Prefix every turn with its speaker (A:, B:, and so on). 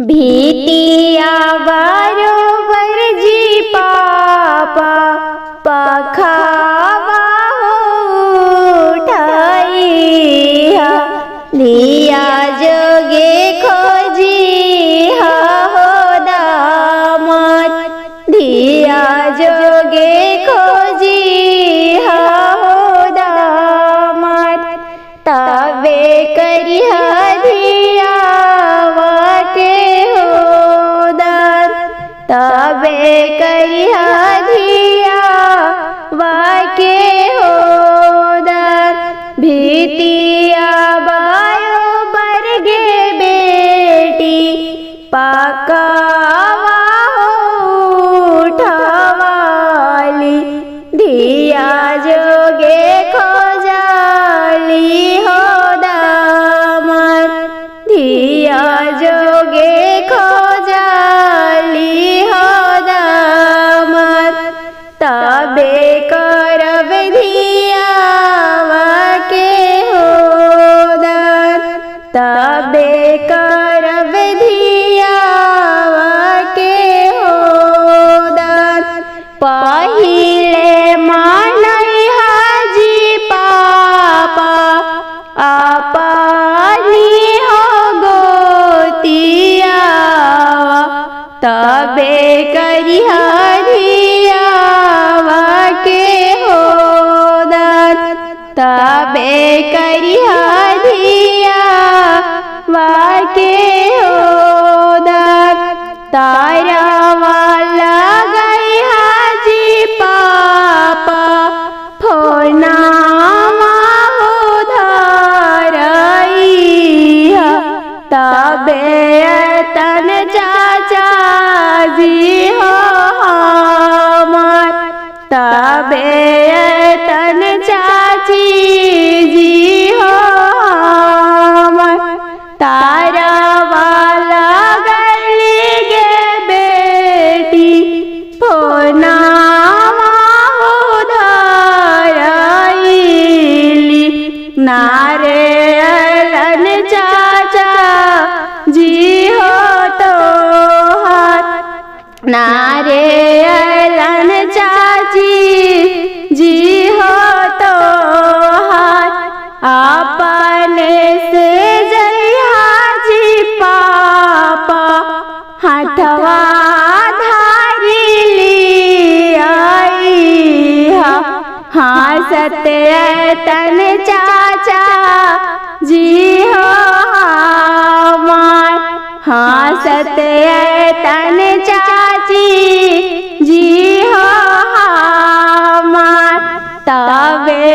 A: भीतिया बरोबर जी पापा पखावा उठाइया लिया जोगे खोजी हो दामाद दिया जोगे खोजी हो दामाद तबे करिया धिया वाके हो दान तबे करिया धिया वाके हो दान भीतिया बायो बरगे बेटी पकावा उठवाली धिया जोगे खोजाली हो दामाद धिया जोगे खोजाली हो दामाद तबे करब धिया वाके हो दान तबे करब धिया वाके हो दान पहिले मानई हाजी पापा आपनी हो गोतिया तबे करिया धिया वाके हो दान तबे करिया धिया वाके हो दान तारा वाला गई हाजी पापा फोना तबे तन चाचा जी हो हमार तबे तन चाची जी हो हमार तारा वाला गली गे बेटी फोना उधारली नारे चाचा जी हो तो हाथ नारियल चाची जी हो तो हाथ अपने से जया जी पापा हथवा धारी ली आई हाँ सत्य तन चाचा जी हो हमार हाँ सत्य तन चाची जी हो हमार तबे